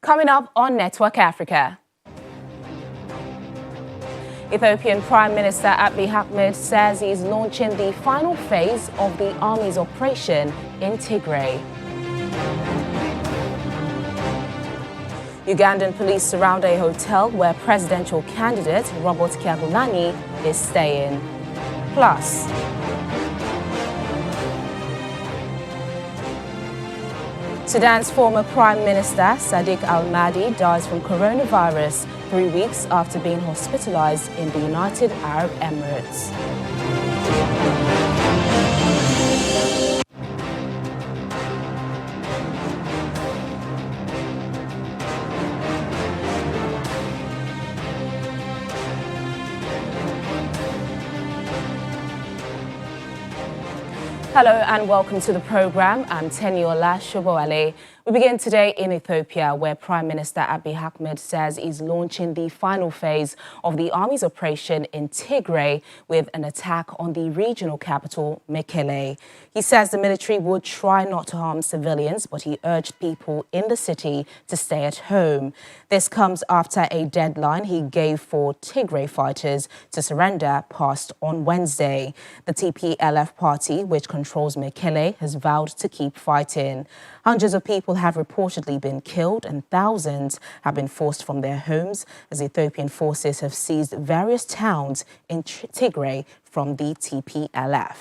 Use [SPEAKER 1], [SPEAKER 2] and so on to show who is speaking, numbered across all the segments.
[SPEAKER 1] Coming up on Network Africa. Ethiopian Prime Minister Abiy Ahmed says he's launching the final phase of the army's operation in Tigray. Ugandan police surround a hotel where presidential candidate Robert Kyagulanyi is staying. Plus, Sudan's former Prime Minister Sadiq al-Mahdi dies from coronavirus 3 weeks after being hospitalized in the United Arab Emirates. Hello and welcome to the program. I'm Teniola Shoboale. We begin today in Ethiopia, where Prime Minister Abiy Ahmed says he's launching the final phase of the army's operation in Tigray with an attack on the regional capital, Mekele. He says the military would try not to harm civilians, but he urged people in the city to stay at home. This comes after a deadline he gave for Tigray fighters to surrender passed on Wednesday. The TPLF party, which controls Mekele, has vowed to keep fighting. Hundreds of people have reportedly been killed and thousands have been forced from their homes as Ethiopian forces have seized various towns in Tigray from the TPLF.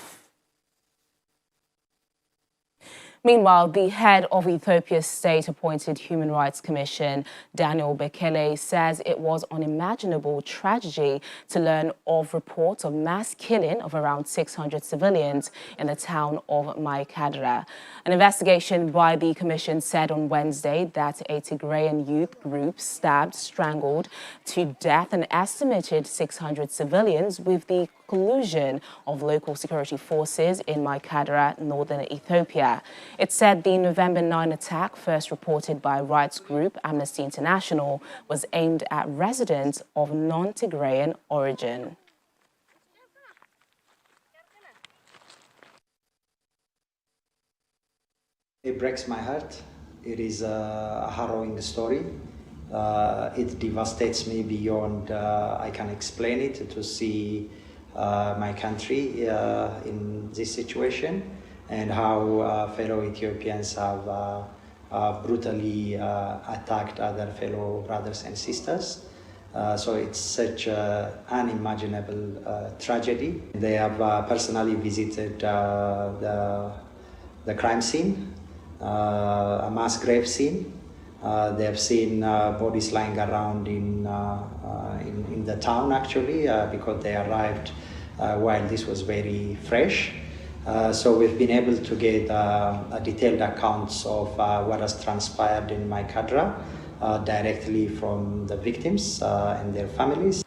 [SPEAKER 1] Meanwhile, the head of Ethiopia's state-appointed Human Rights Commission, Daniel Bekele, says it was unimaginable tragedy to learn of reports of mass killing of around 600 civilians in the town of Maikadra. An investigation by the commission said on Wednesday that a Tigrayan youth group stabbed, strangled to death an estimated 600 civilians with the collusion of local security forces in Maikadra, northern Ethiopia. It said the November 9 attack, first reported by rights group Amnesty International, was aimed at residents of non-Tigrayan origin.
[SPEAKER 2] It breaks my heart. It is a harrowing story. It devastates me beyond I can explain it, to see my country in this situation, and how fellow Ethiopians have brutally attacked other fellow brothers and sisters. So it's such an unimaginable tragedy. They have personally visited the crime scene, a mass grave scene. They have seen bodies lying around in the town, actually, because they arrived while this was very fresh. So we've been able to get detailed accounts of what has transpired in Maikadra directly from the victims and their families.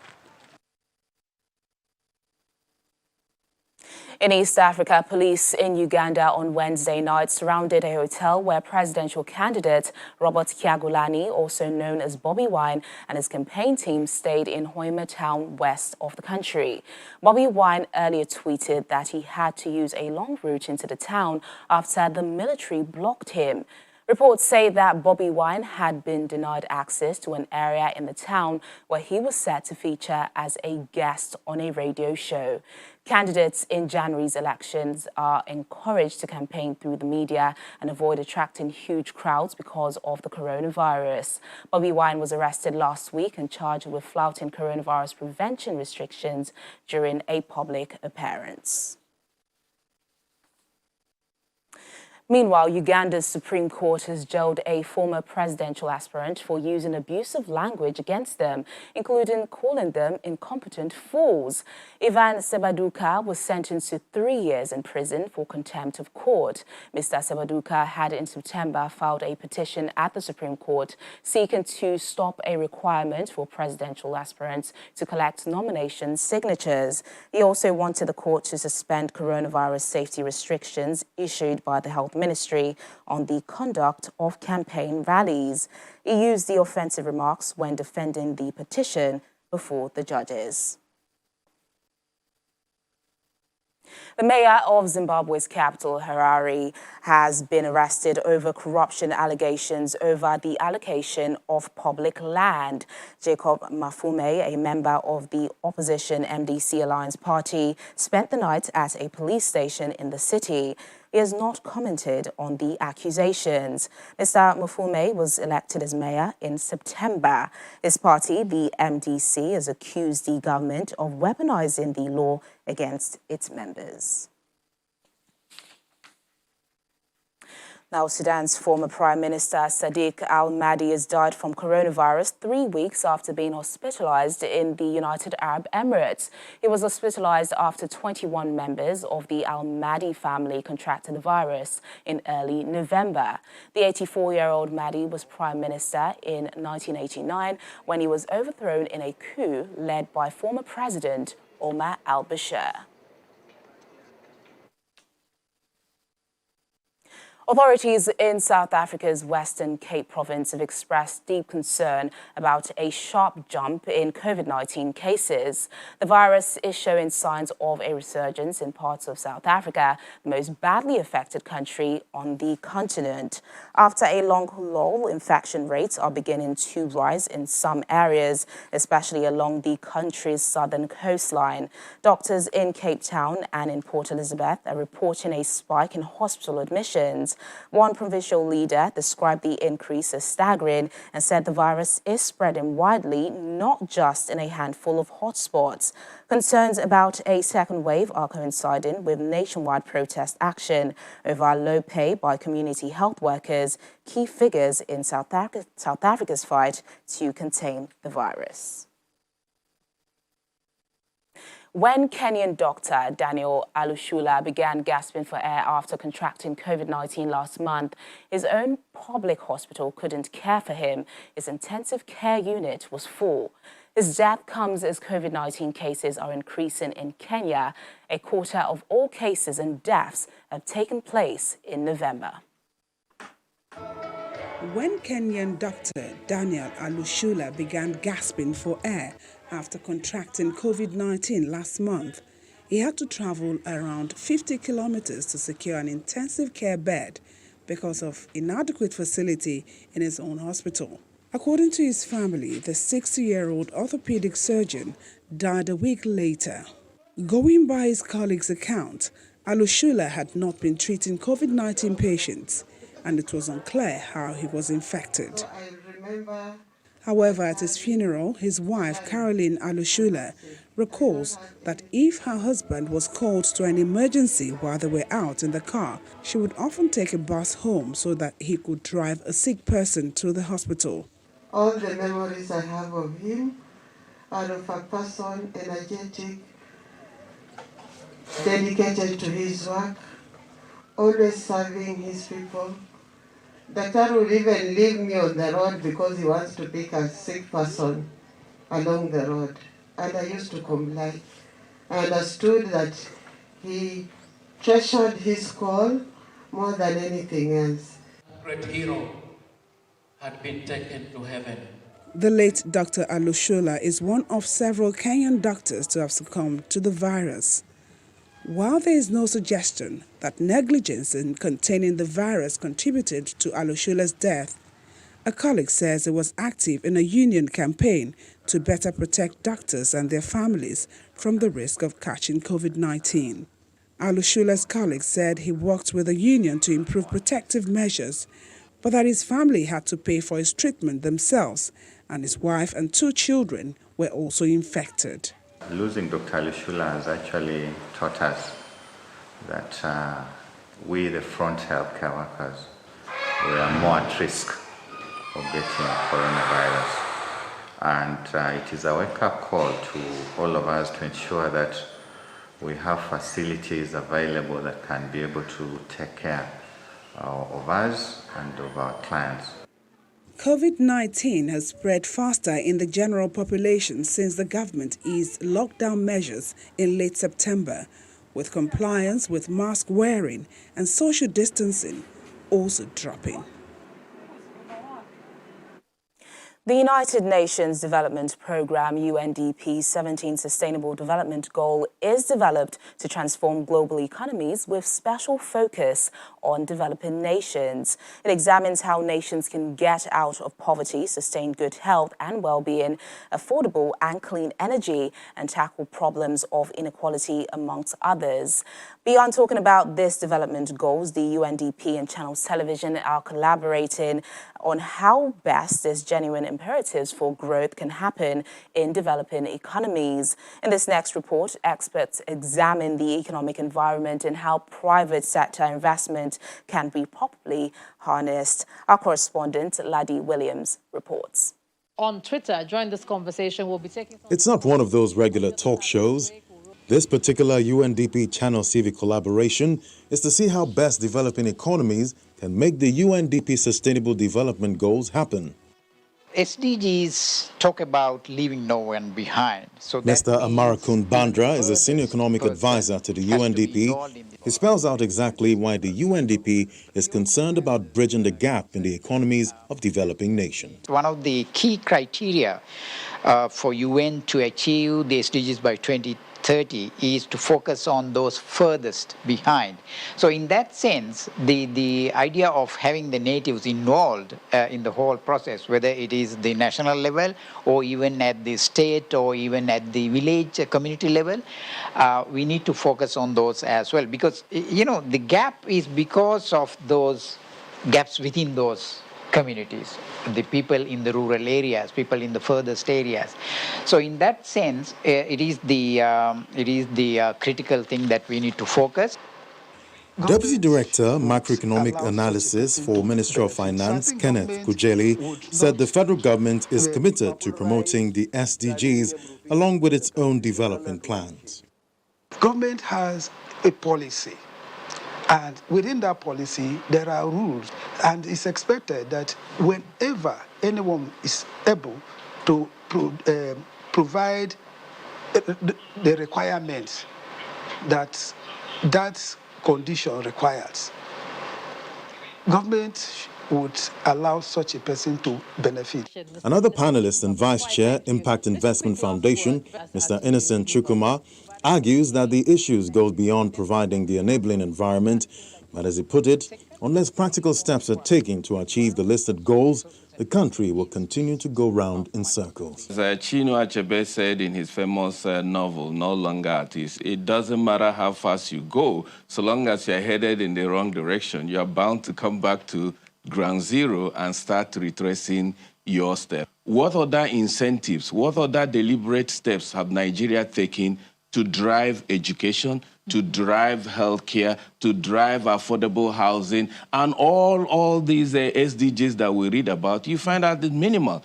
[SPEAKER 1] In East Africa, police in Uganda on Wednesday night surrounded a hotel where presidential candidate Robert Kyagulanyi, also known as Bobi Wine, and his campaign team stayed in Hoima town west of the country. Bobi Wine earlier tweeted that he had to use a long route into the town after the military blocked him. Reports say that Bobi Wine had been denied access to an area in the town where he was set to feature as a guest on a radio show. Candidates in January's elections are encouraged to campaign through the media and avoid attracting huge crowds because of the coronavirus. Bobi Wine was arrested last week and charged with flouting coronavirus prevention restrictions during a public appearance. Meanwhile, Uganda's Supreme Court has jailed a former presidential aspirant for using abusive language against them, including calling them incompetent fools. Ivan Sebaduka was sentenced to 3 years in prison for contempt of court. Mr. Sebaduka had in September filed a petition at the Supreme Court seeking to stop a requirement for presidential aspirants to collect nomination signatures. He also wanted the court to suspend coronavirus safety restrictions issued by the Health Ministry on the conduct of campaign rallies. He used the offensive remarks when defending the petition before the judges. The mayor of Zimbabwe's capital, Harare, has been arrested over corruption allegations over the allocation of public land. Jacob Mafume, a member of the opposition MDC Alliance Party, spent the night at a police station in the city. He has not commented on the accusations. Mr. Mafume was elected as mayor in September. His party, the MDC, has accused the government of weaponizing the law against its members. Now, Sudan's former Prime Minister Sadiq al-Mahdi has died from coronavirus 3 weeks after being hospitalized in the United Arab Emirates. He was hospitalized after 21 members of the al-Mahdi family contracted the virus in early November. The 84-year-old Mahdi was Prime Minister in 1989 when he was overthrown in a coup led by former President Omar al-Bashir. Authorities in South Africa's Western Cape province have expressed deep concern about a sharp jump in COVID-19 cases. The virus is showing signs of a resurgence in parts of South Africa, the most badly affected country on the continent. After a long lull, infection rates are beginning to rise in some areas, especially along the country's southern coastline. Doctors in Cape Town and in Port Elizabeth are reporting a spike in hospital admissions. One provincial leader described the increase as staggering and said the virus is spreading widely, not just in a handful of hotspots. Concerns about a second wave are coinciding with nationwide protest action over low pay by community health workers, key figures in South Africa's fight to contain the virus. When Kenyan doctor Daniel Alushula began gasping for air after contracting COVID-19 last month, his own public hospital couldn't care for him. His intensive care unit was full. His death comes as COVID-19 cases are increasing in Kenya. A quarter of all cases and deaths have taken place in November.
[SPEAKER 3] When Kenyan doctor Daniel Alushula began gasping for air after contracting COVID-19 last month, he had to travel around 50 kilometers to secure an intensive care bed because of inadequate facility in his own hospital. According to his family, the 60-year-old orthopedic surgeon died a week later. Going by his colleague's account, Alushula had not been treating COVID-19 patients, and it was unclear how he was infected. However, at his funeral, his wife, Caroline Alushula, recalls that if her husband was called to an emergency while they were out in the car, she would often take a bus home so that he could drive a sick person to the hospital.
[SPEAKER 4] All the memories I have of him are of a person energetic, dedicated to his work, always serving his people. Doctor would even leave me on the road because he wants to pick a sick person along the road. And I used to comply. I understood that he treasured his call more than anything else.
[SPEAKER 5] Great hero had been taken to heaven.
[SPEAKER 3] The late Dr. Alushula is one of several Kenyan doctors to have succumbed to the virus. While there is no suggestion that negligence in containing the virus contributed to Alushula's death, a colleague says he was active in a union campaign to better protect doctors and their families from the risk of catching COVID-19. Alushula's colleague said he worked with the union to improve protective measures, but that his family had to pay for his treatment themselves, and his wife and 2 children were also infected.
[SPEAKER 6] Losing Dr. Alushula has actually taught us that we, the front healthcare workers, we are more at risk of getting coronavirus. And it is a wake-up call to all of us to ensure that we have facilities available that can be able to take care of us and of our clients.
[SPEAKER 3] COVID-19 has spread faster in the general population since the government eased lockdown measures in late September, with compliance with mask wearing and social distancing also dropping.
[SPEAKER 1] The United Nations Development Programme, UNDP's 17th Sustainable Development Goal, is developed to transform global economies with special focus on developing nations. It examines how nations can get out of poverty, sustain good health and well-being, affordable and clean energy, and tackle problems of inequality, amongst others. Beyond talking about these development goals, the UNDP and Channels Television are collaborating on how best these genuine imperatives for growth can happen in developing economies. In this next report, experts examine the economic environment and how private sector investment can be properly harnessed. Our correspondent, Laddie Williams, reports.
[SPEAKER 7] On Twitter, during this conversation, we'll be taking...
[SPEAKER 8] It's not one of those regular talk shows. This particular UNDP Channel TV collaboration is to see how best developing economies can make the UNDP Sustainable Development Goals happen.
[SPEAKER 9] SDGs talk about leaving no one behind. So
[SPEAKER 8] Mr. Amarakun Bandra is a senior economic advisor to the UNDP. He spells out exactly why the UNDP is concerned about bridging the gap in the economies of developing nations.
[SPEAKER 9] One of the key criteria for UN to achieve the SDGs by 2030 is to focus on those furthest behind. So in that sense, the idea of having the natives involved in the whole process, whether it is the national level or even at the state or even at the village community level, we need to focus on those as well, because the gap is because of those gaps within those communities, the people in the rural areas, people in the furthest areas. So in that sense, it is the critical thing that we need to focus.
[SPEAKER 8] Deputy Director, Macroeconomic Analysis for Ministry of Finance, Kenneth Kujeli, said the federal government is committed to promoting the SDGs along with its own development plans.
[SPEAKER 10] Government has a policy. And within that policy, there are rules. And it's expected that whenever anyone is able to provide the requirements that that condition requires, government would allow such a person to benefit.
[SPEAKER 8] Another panelist and Vice Chair, Impact Investment Foundation, Mr. Innocent Chukwuma, argues that the issues go beyond providing the enabling environment, but as he put it, unless practical steps are taken to achieve the listed goals, the country will continue to go round in circles.
[SPEAKER 11] As Chinua Achebe said in his famous novel, No Longer Artist, it doesn't matter how fast you go, so long as you're headed in the wrong direction, you're bound to come back to ground zero and start retracing your step. What other incentives, what other deliberate steps have Nigeria taken to drive education, to drive healthcare, to drive affordable housing, and all these SDGs that we read about? You find out it's minimal.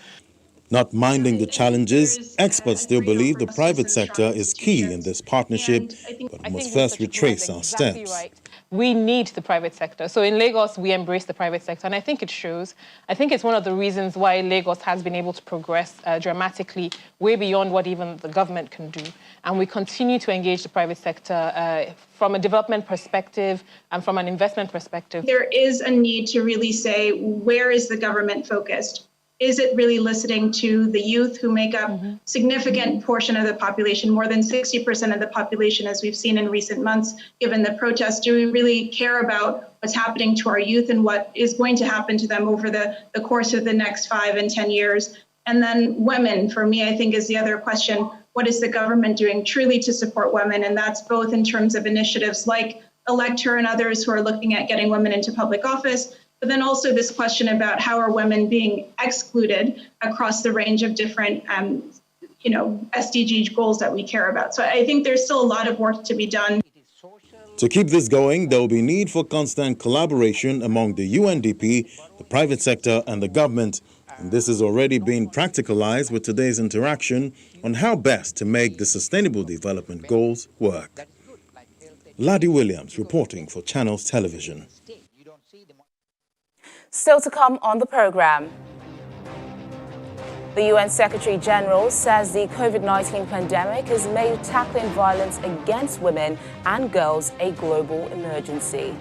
[SPEAKER 8] Not minding the challenges, experts still believe the private sector is key in this partnership, but we must first retrace our steps.
[SPEAKER 7] We need the private sector. So in Lagos, we embrace the private sector, and I think it shows. I think it's one of the reasons why Lagos has been able to progress dramatically, way beyond what even the government can do. And we continue to engage the private sector from a development perspective and from an investment perspective.
[SPEAKER 12] There is a need to really say, where is the government focused? Is it really listening to the youth who make up significant portion of the population, more than 60% of the population, as we've seen in recent months, given the protests? Do we really care about what's happening to our youth and what is going to happen to them over the course of the next 5 and 10 years? And then women, for me, I think is the other question. What is the government doing truly to support women? And that's both in terms of initiatives like Elect Her and others who are looking at getting women into public office, but then also this question about how are women being excluded across the range of different, SDG goals that we care about. So I think there's still a lot of work to be done.
[SPEAKER 8] To keep this going, there will be need for constant collaboration among the UNDP, the private sector, and the government. And this is already being practicalized with today's interaction on how best to make the Sustainable Development Goals work. Laddie Williams reporting for Channels Television.
[SPEAKER 1] Still to come on the program. The UN Secretary General says the COVID-19 pandemic has made tackling violence against women and girls a global emergency.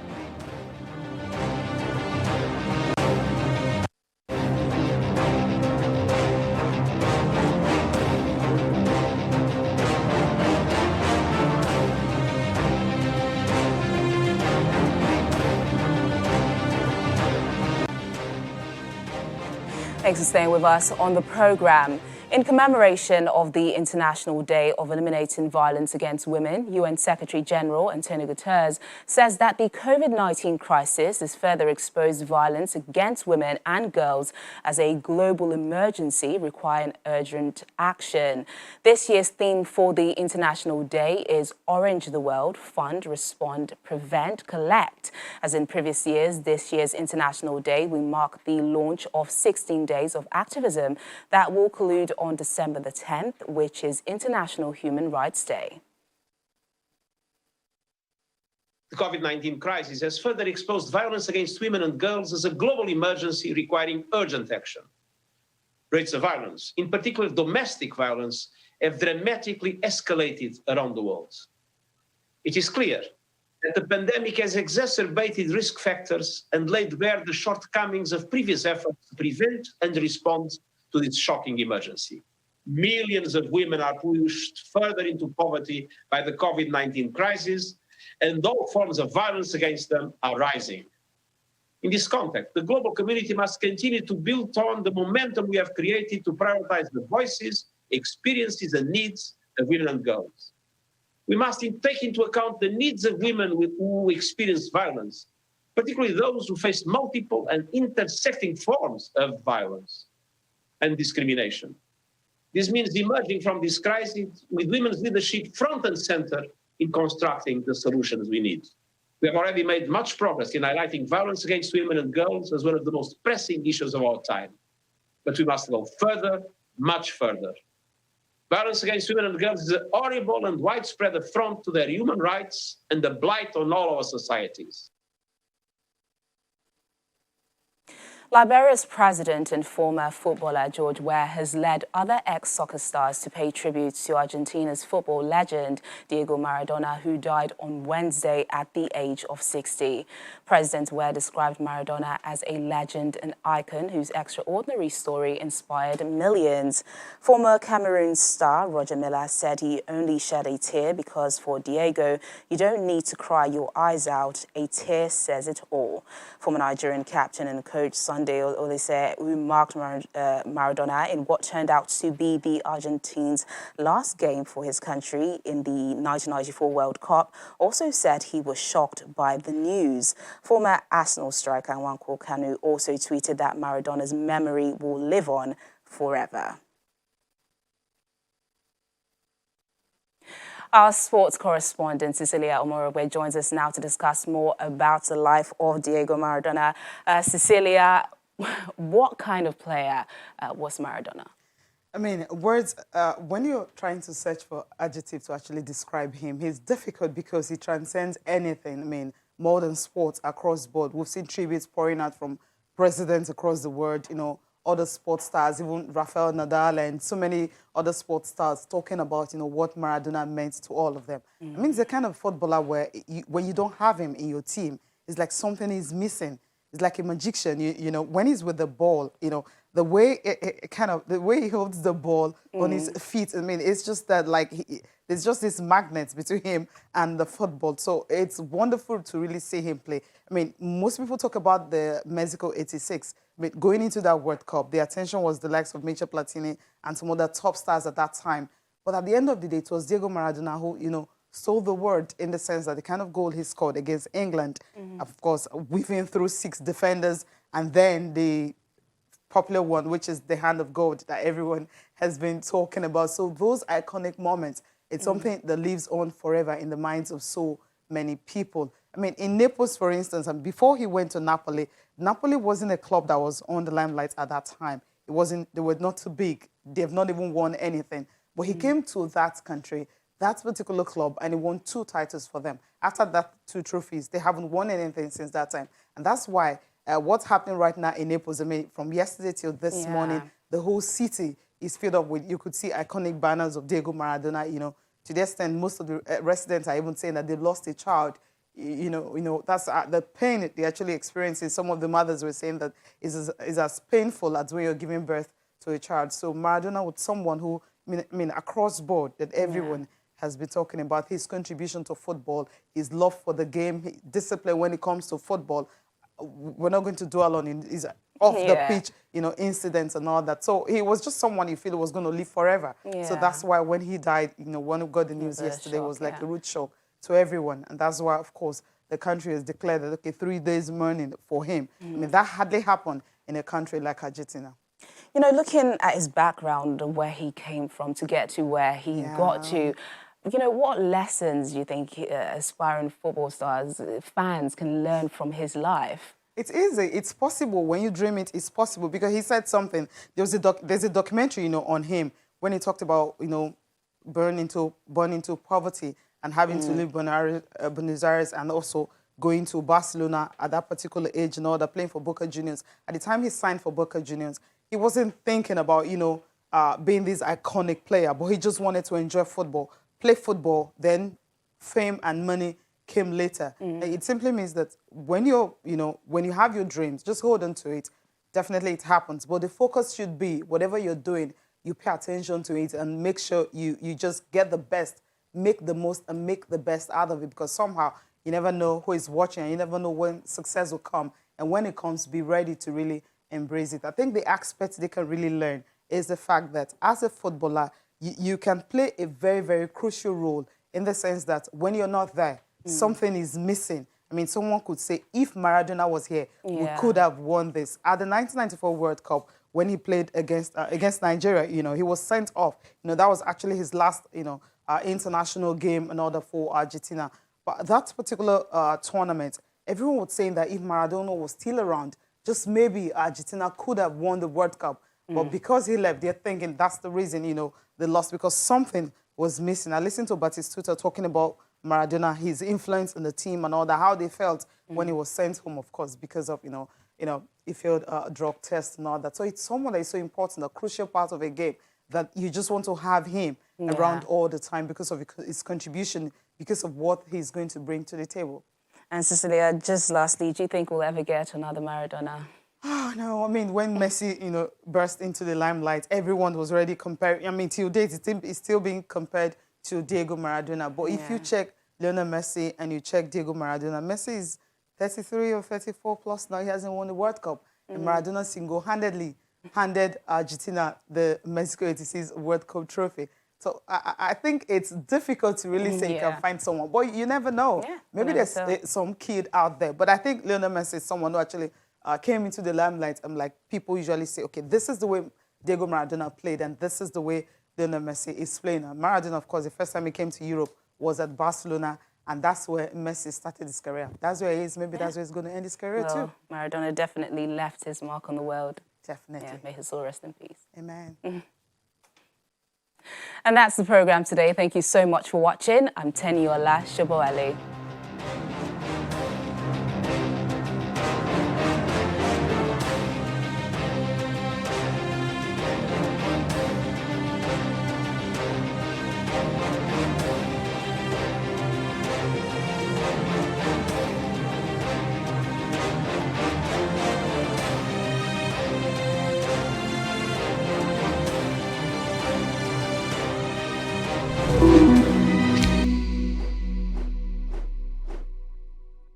[SPEAKER 1] Thanks for staying with us on the program. In commemoration of the International Day of Eliminating Violence Against Women, UN Secretary-General Antonio Guterres says that the COVID-19 crisis has further exposed violence against women and girls as a global emergency requiring urgent action. This year's theme for the International Day is Orange the World, Fund, Respond, Prevent, Collect. As in previous years, this year's International Day will mark the launch of 16 days of activism that will conclude on December the 10th, which is International Human Rights Day.
[SPEAKER 13] The COVID-19 crisis has further exposed violence against women and girls as a global emergency requiring urgent action. Rates of violence, in particular domestic violence, have dramatically escalated around the world. It is clear that the pandemic has exacerbated risk factors and laid bare the shortcomings of previous efforts to prevent and respond to this shocking emergency. Millions of women are pushed further into poverty by the COVID-19 crisis, and all forms of violence against them are rising. In this context, the global community must continue to build on the momentum we have created to prioritize the voices, experiences, and needs of women and girls. We must take into account the needs of women who experience violence, particularly those who face multiple and intersecting forms of violence and discrimination. This means emerging from this crisis with women's leadership front and center in constructing the solutions we need. We have already made much progress in highlighting violence against women and girls as one of the most pressing issues of our time. But we must go further, much further. Violence against women and girls is a horrible and widespread affront to their human rights and a blight on all our societies.
[SPEAKER 1] Liberia's president and former footballer George Weah has led other ex-soccer stars to pay tribute to Argentina's football legend Diego Maradona, who died on Wednesday at the age of 60. President Weah described Maradona as a legend and icon whose extraordinary story inspired millions. Former Cameroon star Roger Milla said he only shed a tear because for Diego, you don't need to cry your eyes out. A tear says it all. Former Nigerian captain and coach Sunday Olise, who marked Maradona in what turned out to be the Argentines' last game for his country in the 1994 World Cup, also said he was shocked by the news. Former Arsenal striker Nwankwo Kanu also tweeted that Maradona's memory will live on forever. Our sports correspondent, Cecilia Omorogbe, joins us now to discuss more about the life of Diego Maradona. Cecilia, what kind of player was Maradona?
[SPEAKER 14] I mean, words, when you're trying to search for adjective to actually describe him, he's difficult because he transcends anything. I mean, modern sports across board. We've seen tributes pouring out from presidents across the world, you know, other sports stars, even Rafael Nadal and so many other sports stars talking about, you know, what Maradona meant to all of them. I mean, it's the kind of footballer where when you don't have him in your team, it's like something is missing. It's like a magician, you know, when he's with the ball, you know, the way the way he holds the ball on his feet. I mean, it's just that like there's just this magnet between him and the football. So it's wonderful to really see him play. I mean, most people talk about the Mexico '86. I mean, going into that World Cup, the attention was the likes of Michel Platini and some other top stars at that time. But at the end of the day, it was Diego Maradona who, you know, stole the word in the sense that the kind of goal he scored against England, of course, weaving through 6 defenders, and then the popular one, which is the hand of God that everyone has been talking about. So those iconic moments, it's something that lives on forever in the minds of so many people. I mean, in Naples, for instance, and before he went to Napoli, Napoli wasn't a club that was on the limelight at that time. It wasn't, they were not too big. They've not even won anything. But he came to that country, that particular club, and he won 2 titles for them. After that 2 trophies, they haven't won anything since that time. And that's why what's happening right now in Naples, I mean, from yesterday till this morning, the whole city is filled up with, you could see iconic banners of Diego Maradona, you know, to the extent most of the residents are even saying that they lost a child. You know, that's the pain they actually experience. Some of the mothers were saying that is as painful as when you're giving birth to a child. So Maradona was someone who, I mean across board, that everyone has been talking about his contribution to football, his love for the game, his discipline when it comes to football. We're not going to dwell on it. off the pitch, you know, incidents and all that. So he was just someone you feel was going to live forever. So that's why when he died, you know, when we got the news yesterday, it was like a rude shock to everyone. And that's why, of course, the country has declared that, okay, 3 days mourning for him. I mean, that hardly happened in a country like Argentina.
[SPEAKER 1] You know, looking at his background and where he came from to get to where he got to, you know, what lessons do you think aspiring football stars, fans can learn from his life?
[SPEAKER 14] It's easy. It's possible. When you dream it, it's possible. Because he said something. There's a documentary, you know, on him when he talked about, you know, born into poverty and having to leave Buenos Aires and also going to Barcelona at that particular age and all that, playing for Boca Juniors. At the time he signed for Boca Juniors, he wasn't thinking about, you know, being this iconic player, but he just wanted to enjoy football, play football, then fame and money came later. It simply means that when when you have your dreams, just hold on to it. Definitely it happens. But the focus should be, whatever you're doing, you pay attention to it and make sure you just get the best, make the most and make the best out of it, because somehow you never know who is watching and you never know when success will come. And when it comes, be ready to really embrace it. I think the aspect they can really learn is the fact that as a footballer, you can play a very, very crucial role in the sense that when you're not there, something is missing. I mean, someone could say, if Maradona was here, we could have won this. At the 1994 World Cup, when he played against Nigeria, you know, he was sent off. You know, that was actually his last, you know, international game in order for Argentina. But that particular tournament, everyone was saying that if Maradona was still around, just maybe Argentina could have won the World Cup. But because he left, they're thinking that's the reason, you know, they lost, because something was missing. I listened to Batistuta talking about Maradona, his influence in the team and all that, how they felt when he was sent home, of course, because of, you know, he failed drug tests and all that. So it's someone that is so important, a crucial part of a game, that you just want to have him around all the time because of his contribution, because of what he's going to bring to the table.
[SPEAKER 1] And Cecilia, just lastly, do you think we'll ever get another Maradona?
[SPEAKER 14] Oh, no. I mean, when Messi, you know, burst into the limelight, everyone was already comparing. I mean, till date, it's still being compared to Diego Maradona. But if you check Lionel Messi and you check Diego Maradona, Messi is 33 or 34 plus now. He hasn't won the World Cup. And Maradona single-handedly handed Argentina the Mexico 86 World Cup trophy. So I think it's difficult to really say you can find someone. But you never know. Maybe there's some kid out there. But I think Lionel Messi is someone who actually came into the limelight. And like people usually say, okay, this is the way Diego Maradona played and this is the way Lionel Messi is playing. Maradona, of course, the first time he came to Europe was at Barcelona, and that's where Messi started his career. That's where he is. Maybe that's where he's going to end his career too.
[SPEAKER 1] Maradona definitely left his mark on the world.
[SPEAKER 14] Definitely.
[SPEAKER 1] Yeah, may his soul rest in peace.
[SPEAKER 14] Amen.
[SPEAKER 1] And that's the program today. Thank you so much for watching. I'm Teniola Shoboale.